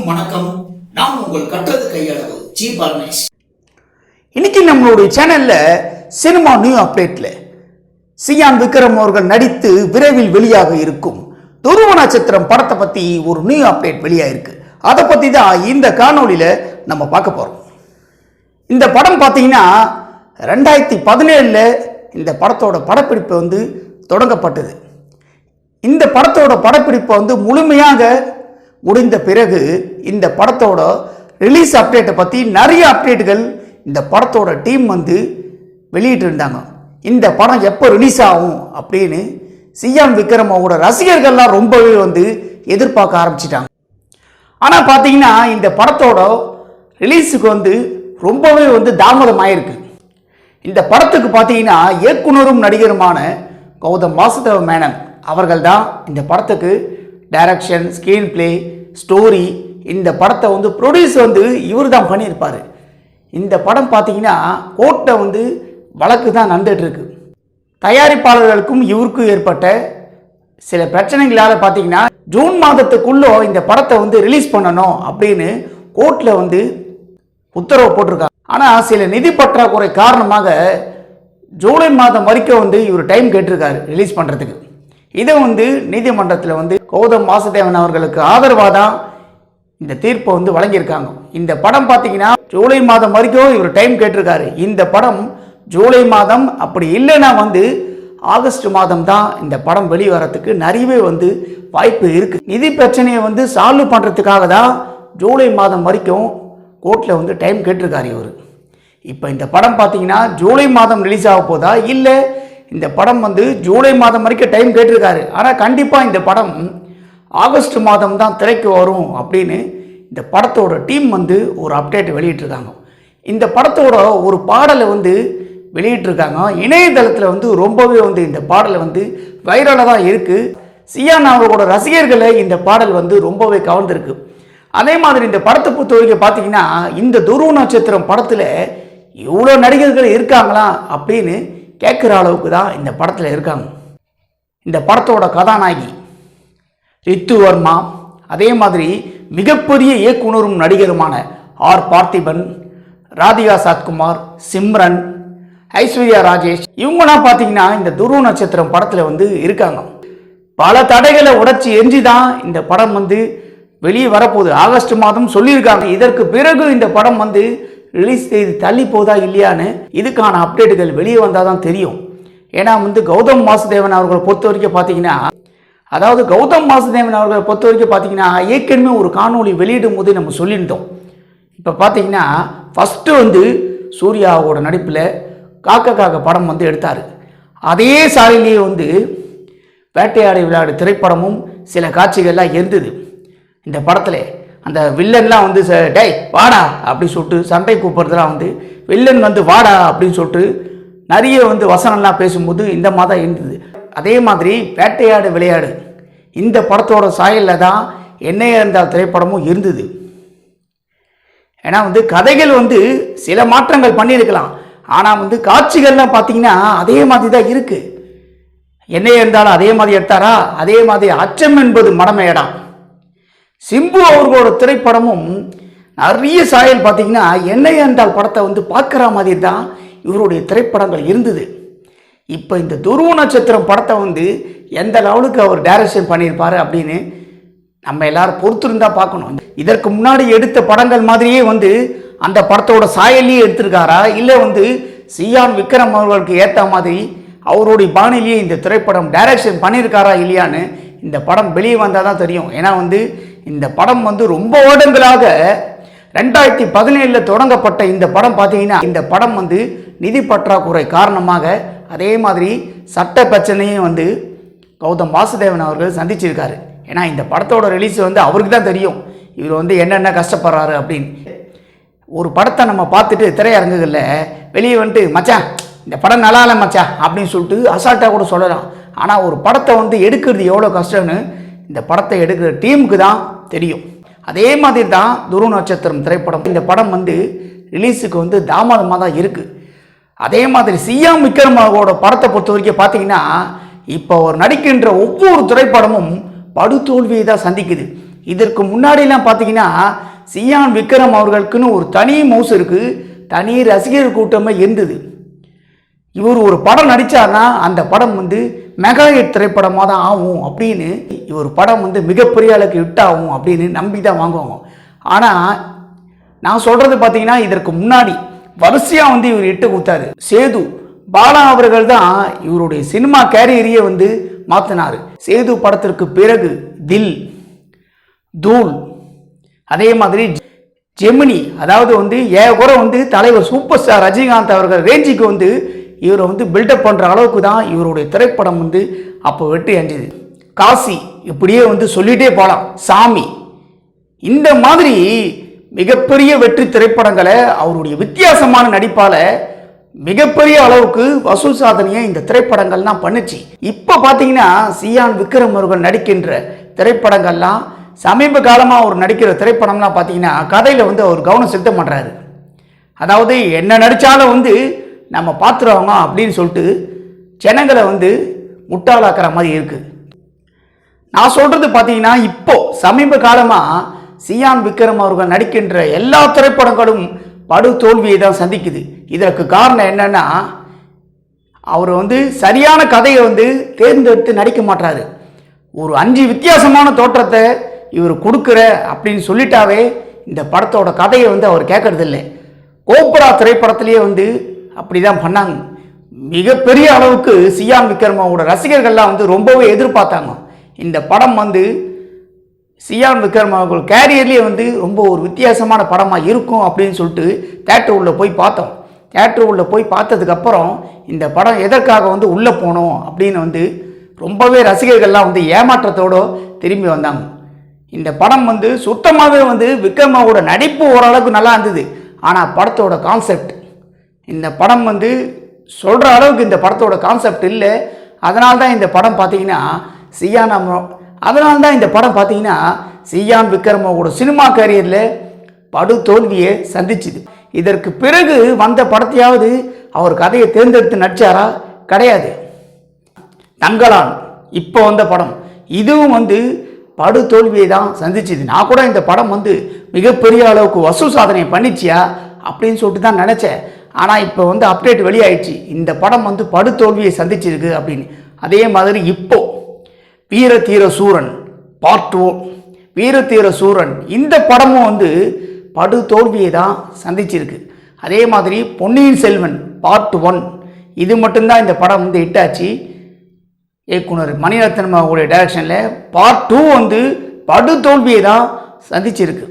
அனைவருக்கும் வணக்கம். நான் உங்கள் கற்றது கையளவு ஜி பால்மேஷ். இன்னைக்கு நம்மளுடைய சேனல்ல சினிமா நியூ அப்டேட்ல சியான் விக்ரம் அவர்கள் நடித்து விரைவில் வெளியாக இருக்கும் துருவ நட்சத்திரம் படத்தை பத்தி ஒரு நியூ அப்டேட் வெளியாயிருக்கு. அதை பத்தி தான் இந்த காணொலியில நம்ம பார்க்க போறோம். இந்த படம் பார்த்தீங்கன்னா 2017 இந்த படத்தோட படப்பிடிப்பு தொடங்கப்பட்டது. இந்த படத்தோட படப்பிடிப்பு முழுமையாக முடிந்த பிறகு இந்த படத்தோட ரிலீஸ் அப்டேட்டை பற்றி நிறைய அப்டேட்டுகள் இந்த படத்தோட டீம் வெளியிட்டு இருந்தாங்க. இந்த படம் எப்போ ரிலீஸ் ஆகும் அப்படின்னு சியான் விக்ரமோட ரசிகர்கள்லாம் ரொம்பவே எதிர்பார்க்க ஆரம்பிச்சிட்டாங்க. ஆனால் பார்த்தீங்கன்னா இந்த படத்தோட ரிலீஸுக்கு ரொம்பவே தாமதம் ஆயிருக்கு. இந்த படத்துக்கு பார்த்தீங்கன்னா இயக்குனரும் நடிகருமான கௌதம் வாசுதேவ மேனன் அவர்கள் தான் இந்த படத்துக்கு டைரக்ஷன், ஸ்க்ரீன் பிளே, ஸ்டோரி, இந்த படத்தை ப்ரொடியூஸ் இவர் தான் பண்ணியிருப்பார். இந்த படம் பார்த்தீங்கன்னா கோர்ட்டை வழக்கு தான் நடந்துட்டு இருக்கு. தயாரிப்பாளர்களுக்கும் இவருக்கும் ஏற்பட்ட சில பிரச்சனைகளால் பார்த்தீங்கன்னா ஜூன் மாதத்துக்குள்ளே இந்த படத்தை ரிலீஸ் பண்ணணும் அப்படின்னு கோர்ட்டில் உத்தரவு போட்டிருக்காங்க. ஆனால் சில நிதி பற்றாக்குறை காரணமாக ஜூலை மாதம் வரைக்கும் இவர் டைம் கேட்டிருக்காரு ரிலீஸ் பண்ணுறதுக்கு. இதை நீதிமன்றத்தில் கௌதம் வாசுதேவன் அவர்களுக்கு ஆதரவாக தான் இந்த தீர்ப்பை வழங்கியிருக்காங்க. இந்த படம் பார்த்தீங்கன்னா ஜூலை மாதம் வரைக்கும் இவர் டைம் கேட்டிருக்காரு. இந்த படம் ஜூலை மாதம் அப்படி இல்லைன்னா ஆகஸ்ட் மாதம் தான் இந்த படம் வெளிவரத்துக்கு நிறையவே வாய்ப்பு இருக்குது. நிதி பிரச்சனையை சால்வ் பண்ணுறதுக்காக தான் ஜூலை மாதம் வரைக்கும் கோர்ட்டில் டைம் கேட்டிருக்காரு இவர். இப்போ இந்த படம் பார்த்தீங்கன்னா ஜூலை மாதம் ரிலீஸ் ஆக போதா இல்லை இந்த படம் ஜூலை மாதம் வரைக்கும் டைம் கேட்டிருக்காரு. ஆனால் கண்டிப்பாக இந்த படம் ஆகஸ்ட் மாதம் தான் திரைக்கு வரும் அப்படின்னு இந்த படத்தோட டீம் ஒரு அப்டேட் வெளியிட்டிருக்காங்க. இந்த படத்தோட ஒரு பாடலை வெளியிட்டிருக்காங்க. இணையதளத்தில் ரொம்பவே இந்த பாடலை வைரலாக தான் இருக்குது. சியான் அவர்களோட ரசிகர்களை இந்த பாடல் ரொம்பவே கவர்ந்துருக்கு. அதே மாதிரி இந்த படத்தை பொறுத்த வரைக்கும் பார்த்தீங்கன்னா இந்த துருவ நட்சத்திரம் படத்தில் இவ்வளோ நடிகர்கள் இருக்காங்களா அப்படின்னு கேட்குற அளவுக்கு தான் இந்த படத்தில் இருக்காங்க. இந்த படத்தோட கதாநாயகி ரித்து வர்மா, அதே மாதிரி மிகப்பெரிய இயக்குனரும் நடிகருமான ஆர் பார்த்திபன், ராதிகா சத்குமார், சிம்ரன், ஐஸ்வர்யா ராஜேஷ், இவங்களாம் பார்த்தீங்கன்னா இந்த துருவ நட்சத்திரம் படத்தில் இருக்காங்க. பல தடைகளை உடைச்சி எஞ்சி தான் இந்த படம் வெளியே வரப்போகுது. ஆகஸ்ட் மாதம் சொல்லியிருக்காங்க. இதற்கு பிறகு இந்த படம் ரிலீஸ் செய்து தள்ளி போதா இல்லையான்னு இதுக்கான அப்டேட்டுகள் வெளியே வந்தால் தான் தெரியும். ஏன்னா கௌதம் வாசுதேவன் அவர்களை பொறுத்த வரைக்கும் பார்த்தீங்கன்னா கௌதம் வாசுதேவன் அவர்களை பொறுத்த வரைக்கும் பார்த்தீங்கன்னா ஏற்கனவே ஒரு காணொலி வெளியிடும் போது நம்ம சொல்லியிருந்தோம். இப்போ பார்த்தீங்கன்னா ஃபஸ்ட்டு சூர்யாவோட நடிப்பில் காக்க காக்க படம் எடுத்தார். அதே சாலையிலேயே வேட்டையாடி விளையாடு திரைப்படமும் சில காட்சிகள்லாம் இருந்தது. இந்த படத்தில் அந்த வில்லன்லாம் டேய் வாடா அப்படின்னு சொல்லிட்டு சண்டை கூப்பிட்றதுலாம் வில்லன் வாடா அப்படின்னு சொல்லிட்டு நிறைய வசனம்லாம் பேசும்போது இந்த மாதிரி இருந்தது. அதே மாதிரி வேட்டையாடு விளையாடு இந்த படத்தோட சாயலில் தான் என்னையே இருந்தால் திரைப்படமும் இருந்தது. ஏன்னா கதைகள் சில மாற்றங்கள் பண்ணியிருக்கலாம். ஆனால் காட்சிகள்லாம் பார்த்தீங்கன்னா அதே மாதிரி தான் இருக்குது. என்னையே இருந்தாலும் அதே மாதிரி எடுத்தாரா, அதே மாதிரி அச்சம் என்பது மடமையிடம் சிம்பு அவர்களோட திரைப்படமும் நிறைய சாயல் பார்த்தீங்கன்னா என்னை என்றால் படத்தை பார்க்குற மாதிரி தான் இவருடைய திரைப்படங்கள் இருந்தது. இப்போ இந்த துருவ நட்சத்திரம் படத்தை எந்த லெவலுக்கு அவர் டைரக்ஷன் பண்ணியிருப்பார் அப்படின்னு நம்ம எல்லாரும் பொறுத்திருந்தா பார்க்கணும். இதற்கு முன்னாடி எடுத்த படங்கள் மாதிரியே அந்த படத்தோட சாயலையே எடுத்திருக்காரா, இல்லை சியான் விக்ரம் அவர்களுக்கு ஏற்ற மாதிரி அவருடைய பாணிலேயே இந்த திரைப்படம் டைரக்ஷன் பண்ணியிருக்காரா இல்லையான்னு இந்த படம் வெளியே வந்தால் தான் தெரியும். ஏன்னா இந்த படம் ரொம்ப வருடங்களாக 2017 தொடங்கப்பட்ட இந்த படம் பார்த்தீங்கன்னா இந்த படம் நிதி பற்றாக்குறை காரணமாக அதே மாதிரி சட்ட பிரச்சனையும் கௌதம் வாசுதேவன் அவர்கள் சந்திச்சிருக்காரு. ஏன்னா இந்த படத்தோட ரிலீஸ் அவருக்கு தான் தெரியும் இவர் என்னென்ன கஷ்டப்படுறாரு அப்படின்னு. ஒரு படத்தை நம்ம பார்த்துட்டு திரையரங்குகளில் வெளியே மச்சான் இந்த படம் நல்லா இல்லை மச்சான் அப்படின்னு சொல்லிட்டு அசால்ட்டாக கூட சொல்லலாம். ஆனால் ஒரு படத்தை எடுக்கிறது எவ்வளோ கஷ்டம்னு இந்த படத்தை எடுக்கிற டீமுக்கு தான் தெரியும். அதே மாதிரி தான் துருவ நட்சத்திரம் திரைப்படம். இந்த படம் ரிலீஸுக்கு தாமதமாக தான் இருக்குது. அதே மாதிரி சியான் விக்ரம் அவரோட படத்தை பொறுத்த வரைக்கும் பார்த்தீங்கன்னா இப்போ அவர் நடிக்கின்ற ஒவ்வொரு திரைப்படமும் படுதோல்வியை தான் சந்திக்குது. இதற்கு முன்னாடிலாம் பார்த்தீங்கன்னா சியான் விக்ரம் அவர்களுக்குன்னு ஒரு தனி மவுஸ் இருக்குது, தனி ரசிகர் கூட்டமே இருந்தது. இவர் ஒரு படம் நடித்தார்னா அந்த படம் வந்து மெகா ஹிட் திரைப்படமாக தான் ஆகும் அப்படின்னு, இவர் படம் வந்து மிகப்பெரிய அளவுக்கு ஹிட் ஆகும் அப்படின்னு நம்பி தான் வாங்குவாங்க. ஆனால் நான் சொல்கிறது பார்த்தீங்கன்னா இதற்கு முன்னாடி வரிசையாக வந்து இவர் இட்டு கொடுத்தாரு. சேது பாலா அவர்கள் தான் இவருடைய சினிமா கேரியரையே வந்து மாற்றினார். சேது படத்திற்கு பிறகு தில், தூள், அதே மாதிரி ஜெமினி, அதாவது வந்து ஏகுறை வந்து தலைவர் சூப்பர் ஸ்டார் ரஜினிகாந்த் அவர்கள் ரேஞ்சுக்கு வந்து இவரை வந்து பில்டப் பண்ணுற அளவுக்கு தான் இவருடைய திரைப்படம் வந்து அப்போ வெற்றி அடைஞ்சது. காசி, இப்படியே வந்து சொல்லிகிட்டே போகலாம், சாமி, இந்த மாதிரி மிகப்பெரிய வெற்றி திரைப்படங்களை அவருடைய வித்தியாசமான நடிப்பால் மிகப்பெரிய அளவுக்கு வசூல் சாதனையை இந்த திரைப்படங்கள்லாம் பண்ணுச்சு. இப்போ பார்த்தீங்கன்னா சியான் விக்ரம் அவர்கள் நடிக்கின்ற திரைப்படங்கள்லாம் சமீப காலமாக அவர் நடிக்கிற திரைப்படம்லாம் பார்த்தீங்கன்னா கதையில் வந்து அவர் கவனம் செலுத்த மாட்டாரு. அதாவது என்ன நடித்தாலும் வந்து நம்ம பார்த்துருவாங்க அப்படின்னு சொல்லிட்டு ஜனங்களை வந்து முட்டாளாக்குற மாதிரி இருக்குது. நான் சொல்கிறது பார்த்தீங்கன்னா இப்போ சமீப காலமாக சியான் விக்ரம் அவர்கள் நடிக்கின்ற எல்லா திரைப்படங்களும் படு தோல்வியை தான் சந்திக்குது. இதற்கு காரணம் என்னன்னா, அவர் வந்து சரியான கதையை வந்து தேர்ந்தெடுத்து நடிக்க மாட்டாரு. ஒரு 5 வித்தியாசமான தோற்றத்தை இவர் கொடுக்குற அப்படின்னு சொல்லிட்டாவே இந்த படத்தோட கதையை வந்து அவர் கேட்கறதில்லை. கோப்ரா திரைப்படத்திலேயே வந்து அப்படி தான் பண்ணாங்க. மிகப்பெரிய அளவுக்கு சியான் விக்ரமோட ரசிகர்கள்லாம் வந்து ரொம்பவே எதிர்பார்த்தாங்க. இந்த படம் வந்து சியான் விக்ரம் அவர்கள் கேரியர்லேயே வந்து ரொம்ப ஒரு வித்தியாசமான படமாக இருக்கும் அப்படின்னு சொல்லிட்டு தேட்டர் உள்ளே போய் பார்த்தோம். தேட்டர் உள்ளே போய் பார்த்ததுக்கப்புறம் இந்த படம் எதற்காக வந்து உள்ளே போனோம் அப்படின்னு வந்து ரொம்பவே ரசிகர்கள்லாம் வந்து ஏமாற்றத்தோடு திரும்பி வந்தாங்க. இந்த படம் வந்து சுத்தமாகவே வந்து விக்ரமாவோட நடிப்பு ஓரளவுக்கு நல்லா இருந்தது. ஆனால் படத்தோட கான்செப்ட், இந்த படம் வந்து சொல்கிற அளவுக்கு இந்த படத்தோட கான்செப்ட் இல்லை. அதனால்தான் இந்த படம் பார்த்தீங்கன்னா சியான் விக்ரமோட சினிமா கேரியரில் படு தோல்வியை சந்திச்சுது. இதற்கு பிறகு வந்த படத்தையாவது அவர் கதையை தேர்ந்தெடுத்து நடிச்சாரா? கிடையாது. தங்கலான் இப்போ வந்த படம், இதுவும் வந்து படு தோல்வியை தான் சந்திச்சுது. நான் கூட இந்த படம் வந்து மிகப்பெரிய அளவுக்கு வசூல் சாதனை பண்ணிச்சியா அப்படின்னு சொல்லிட்டு தான் நினச்சேன். ஆனால் இப்போ வந்து அப்டேட் வெளியாயிடுச்சு, இந்த படம் வந்து படு தோல்வியை சந்திச்சிருக்கு அப்படின்னு. அதே மாதிரி இப்போ வீரதீர சூரன் பார்ட் 1, வீரதீர சூரன், இந்த படமும் வந்து படு தோல்வியை தான் சந்திச்சிருக்கு. அதே மாதிரி பொன்னியின் செல்வன் பார்ட் 1, இது மட்டும்தான் இந்த படம் வந்து ஹிட் ஆச்சு. இயக்குனர் மணிரத்னம் அவருடைய டைரக்ஷனில் பார்ட் 2 வந்து படு தோல்வியை தான் சந்திச்சிருக்கு.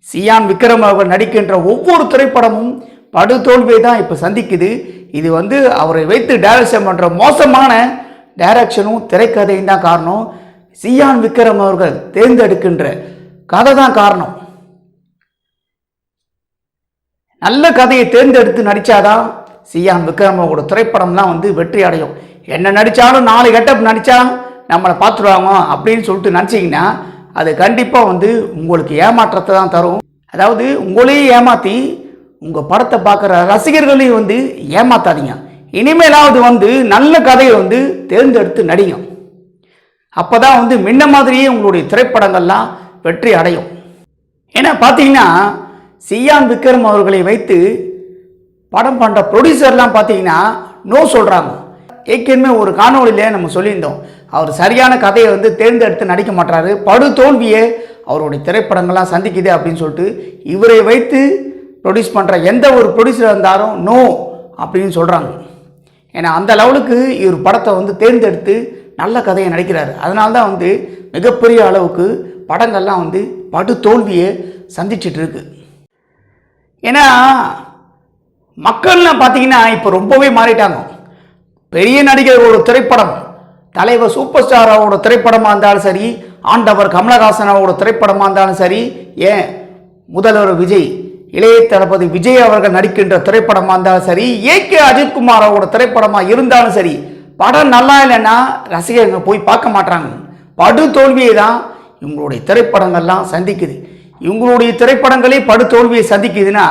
சியான் விக்ரம் அவர்கள் நடிக்கின்ற ஒவ்வொரு திரைப்படமும் படு தோல்வியை தான் இப்போ சந்திக்குது. இது வந்து அவரை வைத்து டைரக்ஷன் பண்ணுற மோசமான டைரக்ஷனும் திரைக்கதையும் தான் காரணம். சியான் விக்ரம் அவர்கள் தேர்ந்தெடுக்கின்ற கதை தான் காரணம். நல்ல கதையை தேர்ந்தெடுத்து நடித்தாதான் சியான் விக்ரமோட திரைப்படம்லாம் வந்து வெற்றி அடையும். என்ன நடித்தாலும் 4 கெட்டப் நடித்தா நம்மளை பார்த்துருவாங்க அப்படின்னு சொல்லிட்டு நினச்சிங்கன்னா அது கண்டிப்பாக வந்து உங்களுக்கு ஏமாற்றத்தை தான் தரும். அதாவது உங்களையும் ஏமாற்றி உங்கள் படத்தை பார்க்குற ரசிகர்களையும் வந்து ஏமாத்தாதீங்க. இனிமேலாவது வந்து நல்ல கதையை வந்து தேர்ந்தெடுத்து நடிங்க. அப்போ தான் வந்து முன்ன மாதிரியே உங்களுடைய திரைப்படங்கள்லாம் வெற்றி அடையும். ஏன்னா பார்த்தீங்கன்னா சியான் விக்ரம் அவர்களை வைத்து படம் பண்ணுற ப்ரொடியூசர்லாம் பார்த்தீங்கன்னா நோ சொல்கிறாங்க. ஏற்கனவே ஒரு காணொலியில் நம்ம சொல்லியிருந்தோம், அவர் சரியான கதையை வந்து தேர்ந்தெடுத்து நடிக்க மாட்டாரு, படு தோல்வியே அவருடைய திரைப்படங்கள்லாம் சந்திக்குது அப்படின்னு சொல்லிட்டு இவரை வைத்து ப்ரொடியூஸ் பண்ணுற எந்த ஒரு ப்ரொடியூசர் இருந்தாலும் நோ அப்படின்னு சொல்கிறாங்க. ஏன்னா அந்த லெவலுக்கு இவர் படத்தை வந்து தேர்ந்தெடுத்து நல்ல கதையை நடிக்கிறாரு. அதனால தான் வந்து மிகப்பெரிய அளவுக்கு படங்கள்லாம் வந்து படு தோல்வியை சந்திச்சிட்டு இருக்கு. ஏன்னா மக்கள்லாம் பார்த்தீங்கன்னா இப்போ ரொம்பவே மாறிட்டாங்க. பெரிய நடிகர்களோட திரைப்படம், தலைவர் சூப்பர் ஸ்டாரோட திரைப்படமாக இருந்தாலும் சரி, ஆண்டவர் கமலஹாசனோட திரைப்படமாக இருந்தாலும் சரி, ஏன் முதல்வர் விஜய், இளைய தளபதி விஜய் அவர்கள் நடிக்கின்ற திரைப்படமாக இருந்தாலும் சரி, ஏகே அஜித்குமாரோட திரைப்படமாக இருந்தாலும் சரி, படம் நல்லா இல்லைன்னா ரசிகர்கள் போய் பார்க்க மாட்டாங்க. படு தோல்வியை தான் இவங்களுடைய திரைப்படங்கள்லாம் சந்திக்குது. இவங்களுடைய திரைப்படங்களே படு தோல்வியை சந்திக்குதுன்னா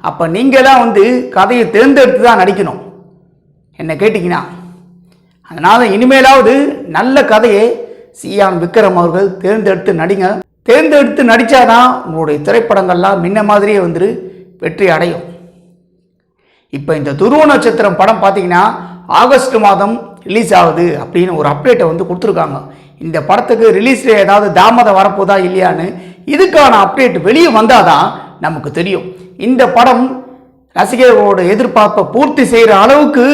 அப்போ நீங்கள் தான் வந்து கதையை தேர்ந்தெடுத்து தான் நடிக்கணும், என்ன கேட்டிங்கன்னா. அதனால் இனிமேலாவது நல்ல கதையை சியான் விக்ரம் அவர்கள் தேர்ந்தெடுத்து நடிங்க. தேர்ந்தெடுத்து நடித்தாதான் உங்களுடைய திரைப்படங்கள்லாம் முன்ன மாதிரியே வந்து வெற்றி அடையும். இப்போ இந்த துருவ நட்சத்திரம் படம் பார்த்தீங்கன்னா ஆகஸ்ட் மாதம் ரிலீஸ் ஆகுது அப்படின்னு ஒரு அப்டேட்டை வந்து கொடுத்துருக்காங்க. இந்த படத்துக்கு ரிலீஸில் ஏதாவது தாமதம் வரப்போதா இல்லையான்னு இதுக்கான அப்டேட் வெளியே வந்தால் தான் நமக்கு தெரியும். இந்த படம் ரசிகர்களோட எதிர்பார்ப்பை பூர்த்தி செய்கிற அளவுக்கு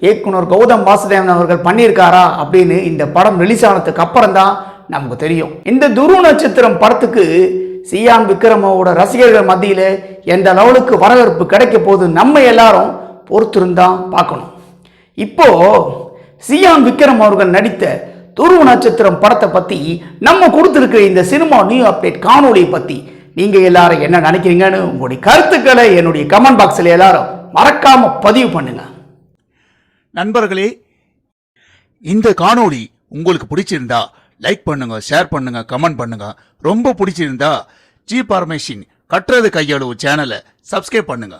இயக்குனர் கௌதம் வாசுதேவன் அவர்கள் பண்ணியிருக்காரா அப்படின்னு இந்த படம் ரிலீஸ் ஆனதுக்கு அப்புறம் தான் நமக்கு தெரியும். இந்த துருவ நட்சத்திரம் படத்துக்கு சியான் விக்ரமோட ரசிகர்கள் மத்தியில் எந்த லெவலுக்கு வரவேற்பு கிடைக்க போது நம்ம எல்லாரும் பொறுத்திருந்தான் பார்க்கணும். இப்போ சியான் விக்ரம் அவர்கள் நடித்த துருவ நட்சத்திரம் படத்தை பற்றி நம்ம கொடுத்துருக்கிற இந்த சினிமா நியூ அப்டேட் காணொலியை பற்றி நீங்கள் எல்லாரும் என்ன நினைக்கிறீங்கன்னு உங்களுடைய கருத்துக்களை என்னுடைய கமெண்ட் பாக்ஸில் எல்லாரும் மறக்காம பதிவு பண்ணுங்க. நண்பர்களே, இந்த காணொளி உங்களுக்கு பிடிச்சிருந்தா லைக் பண்ணுங்க, ஷேர் பண்ணுங்க, கமெண்ட் பண்ணுங்க. ரொம்ப பிடிச்சிருந்தா ஜி பார்மேஷன் கட்டுறது கையளவு சேனலை சப்ஸ்கிரைப் பண்ணுங்க.